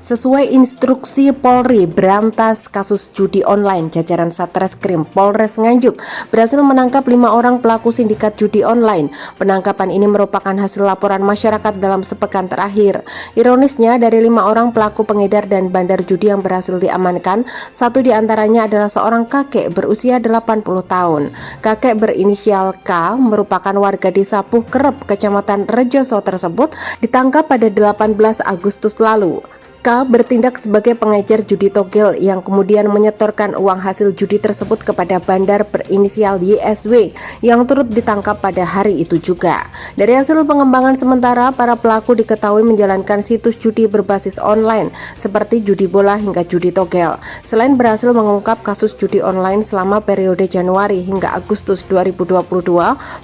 Sesuai instruksi Polri berantas kasus judi online, jajaran Satreskrim Polres Nganjuk berhasil menangkap 5 orang pelaku sindikat judi online. Penangkapan ini merupakan hasil laporan masyarakat dalam sepekan terakhir. Ironisnya, dari 5 orang pelaku pengedar dan bandar judi yang berhasil diamankan, satu di antaranya adalah seorang kakek berusia 80 tahun. Kakek berinisial K merupakan warga desa Pukerep, Kecamatan Rejoso tersebut ditangkap pada 18 Agustus lalu. K bertindak sebagai pengejar judi togel yang kemudian menyetorkan uang hasil judi tersebut kepada bandar berinisial YSW yang turut ditangkap pada hari itu juga. Dari hasil pengembangan sementara, para pelaku diketahui menjalankan situs judi berbasis online seperti judi bola hingga judi togel. Selain berhasil mengungkap kasus judi online selama periode Januari hingga Agustus 2022,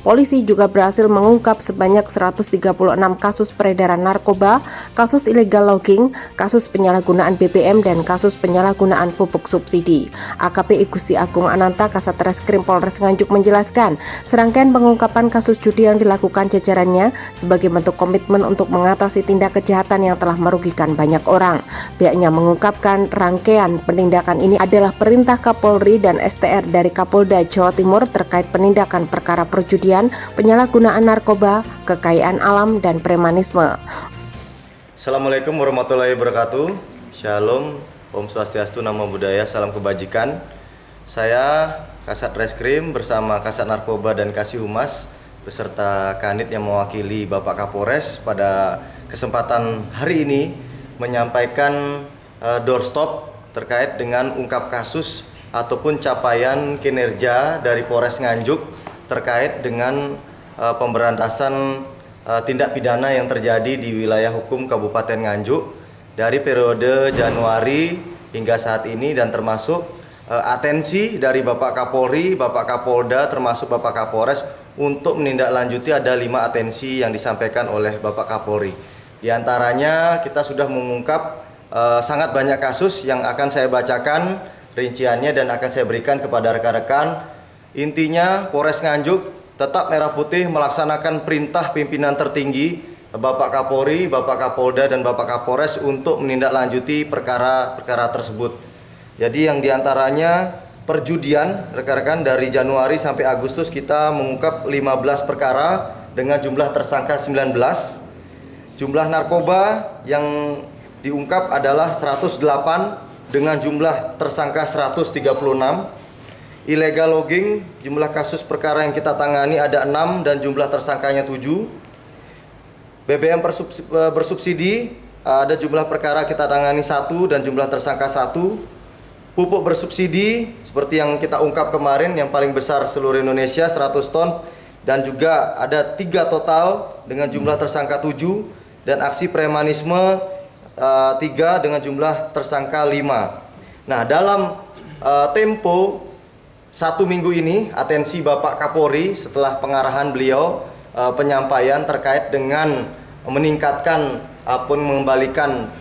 polisi juga berhasil mengungkap sebanyak 136 kasus peredaran narkoba, kasus illegal logging, kasus penyalahgunaan BBM dan kasus penyalahgunaan pupuk subsidi. AKP Gusti Agung Ananta Kasat Reskrim Polres Nganjuk menjelaskan, serangkaian pengungkapan kasus judi yang dilakukan jajarannya sebagai bentuk komitmen untuk mengatasi tindak kejahatan yang telah merugikan banyak orang. Pihaknya mengungkapkan rangkaian penindakan ini adalah perintah Kapolri dan STR dari Kapolda Jawa Timur terkait penindakan perkara perjudian, penyalahgunaan narkoba, kekayaan alam, dan premanisme. Assalamualaikum warahmatullahi wabarakatuh. Shalom, Om Swastiastu, Namo Buddhaya, salam kebajikan. Saya Kasat Reskrim bersama Kasat Narkoba dan Kasih Humas beserta Kanit yang mewakili Bapak Kapolres pada kesempatan hari ini menyampaikan doorstop terkait dengan ungkap kasus ataupun capaian kinerja dari Polres Nganjuk terkait dengan pemberantasan tindak pidana yang terjadi di wilayah hukum Kabupaten Nganjuk dari periode Januari hingga saat ini, dan termasuk atensi dari Bapak Kapolri, Bapak Kapolda, termasuk Bapak Kapolres untuk menindaklanjuti ada 5 atensi yang disampaikan oleh Bapak Kapolri. Di antaranya kita sudah mengungkap sangat banyak kasus yang akan saya bacakan rinciannya dan akan saya berikan kepada rekan-rekan. Intinya Polres Nganjuk tetap merah putih melaksanakan perintah pimpinan tertinggi Bapak Kapolri, Bapak Kapolda, dan Bapak Kapolres untuk menindaklanjuti perkara-perkara tersebut. Jadi yang diantaranya perjudian, rekan-rekan, dari Januari sampai Agustus kita mengungkap 15 perkara dengan jumlah tersangka 19. Jumlah narkoba yang diungkap adalah 108 dengan jumlah tersangka 136. Illegal logging, jumlah kasus perkara yang kita tangani ada 6 dan jumlah tersangkanya 7. BBM bersubsidi, ada jumlah perkara kita tangani 1 dan jumlah tersangka 1. Pupuk bersubsidi seperti yang kita ungkap kemarin, yang paling besar seluruh Indonesia 100 ton, dan juga ada 3 total dengan jumlah tersangka 7, dan aksi premanisme 3 dengan jumlah tersangka 5. Nah, dalam tempo 1 minggu ini, atensi Bapak Kapolri setelah pengarahan beliau penyampaian terkait dengan meningkatkan ataupun mengembalikan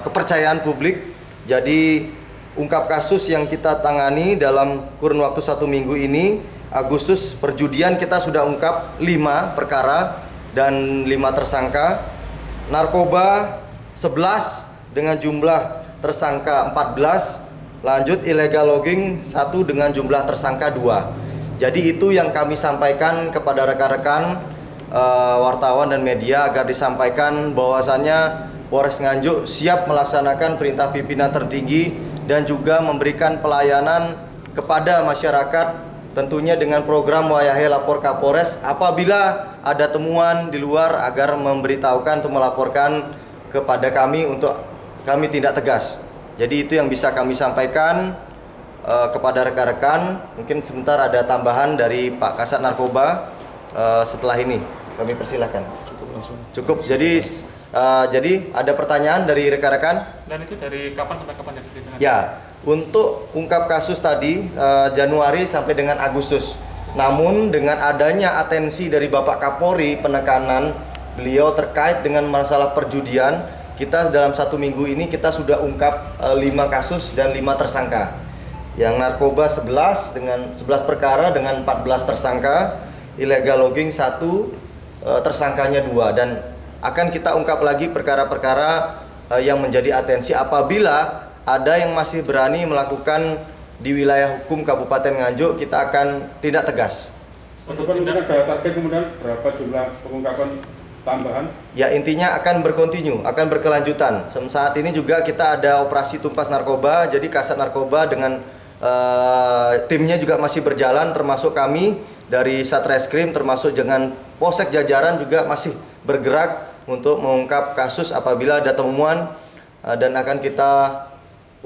kepercayaan publik. Jadi ungkap kasus yang kita tangani dalam kurun waktu 1 minggu ini, Agustus perjudian kita sudah ungkap 5 perkara dan 5 tersangka. Narkoba 11 dengan jumlah tersangka 14. Lanjut illegal logging 1 dengan jumlah tersangka 2. Jadi itu yang kami sampaikan kepada rekan-rekan wartawan dan media agar disampaikan bahwasannya Polres Nganjuk siap melaksanakan perintah pimpinan tertinggi dan juga memberikan pelayanan kepada masyarakat, tentunya dengan program Wayahe Lapor Kapolres apabila ada temuan di luar agar memberitahukan atau melaporkan kepada kami untuk kami tindak tegas. Jadi itu yang bisa kami sampaikan kepada rekan-rekan. Mungkin sebentar ada tambahan dari Pak Kasat Narkoba setelah ini. Kami persilahkan. Cukup langsung. Cukup. Jadi ada pertanyaan dari rekan-rekan? Dan itu dari kapan sampai kapan dari sini? Ya, untuk ungkap kasus tadi Januari sampai dengan Agustus. Namun dengan adanya atensi dari Bapak Kapolri, penekanan beliau terkait dengan masalah perjudian, kita dalam 1 minggu ini kita sudah ungkap 5 kasus dan 5 tersangka. Yang narkoba 11 dengan 11 perkara dengan 14 tersangka, illegal logging 1, tersangkanya 2, dan akan kita ungkap lagi perkara-perkara yang menjadi atensi apabila ada yang masih berani melakukan di wilayah hukum Kabupaten Nganjuk, kita akan tindak tegas. Kemudian ada target kemudian berapa jumlah pengungkapan tambahan? Ya, intinya akan berkontinu, akan berkelanjutan. Saat ini juga kita ada operasi tumpas narkoba, jadi Kasat Narkoba dengan timnya juga masih berjalan, termasuk kami dari Satreskrim, termasuk dengan Polsek jajaran juga masih bergerak untuk mengungkap kasus apabila ada temuan dan akan kita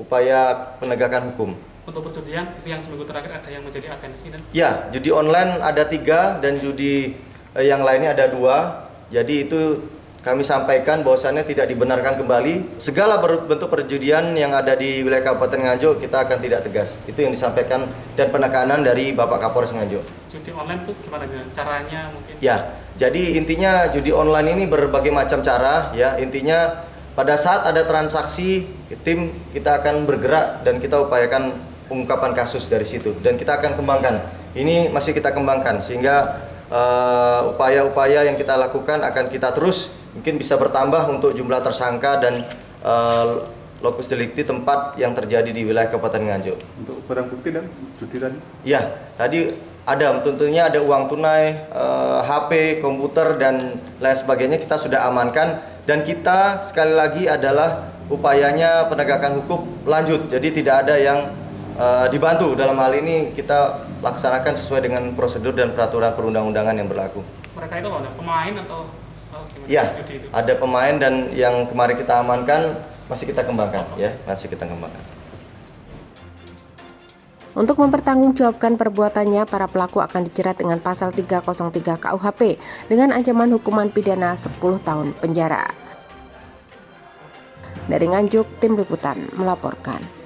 upaya penegakan hukum. Untuk perjudian itu yang seminggu terakhir ada yang menjadi atensi dan Ya, judi online ada 3 dan judi yang lainnya ada 2. Jadi itu kami sampaikan bahwasannya tidak dibenarkan kembali. Segala bentuk perjudian yang ada di wilayah Kabupaten Nganjuk kita akan tidak tegas. Itu yang disampaikan dan penekanan dari Bapak Kapolres Nganjuk. judi online itu gimana caranya mungkin? Ya, jadi intinya judi online ini berbagai macam cara ya. Intinya pada saat ada transaksi, tim kita akan bergerak dan kita upayakan pengungkapan kasus dari situ dan kita akan kembangkan. Ini masih kita kembangkan sehingga upaya-upaya yang kita lakukan akan kita terus mungkin bisa bertambah untuk jumlah tersangka dan lokus delikti tempat yang terjadi di wilayah Kabupaten Nganjuk. Untuk barang bukti dan judi tadi? Ya, tadi ada tentunya ada uang tunai, HP, komputer dan lain sebagainya kita sudah amankan dan kita sekali lagi adalah upayanya penegakan hukum lanjut. Jadi tidak ada yang dibantu dalam hal ini kita laksanakan sesuai dengan prosedur dan peraturan perundang-undangan yang berlaku. Mereka itu apa? Pemain atau gimana? Ya, Judi itu? ada pemain dan yang kemarin kita amankan masih kita kembangkan ya, masih kita kembangkan. Untuk mempertanggungjawabkan perbuatannya, para pelaku akan dijerat dengan pasal 303 KUHP dengan ancaman hukuman pidana 10 tahun penjara. Dari Nganjuk, tim liputan melaporkan.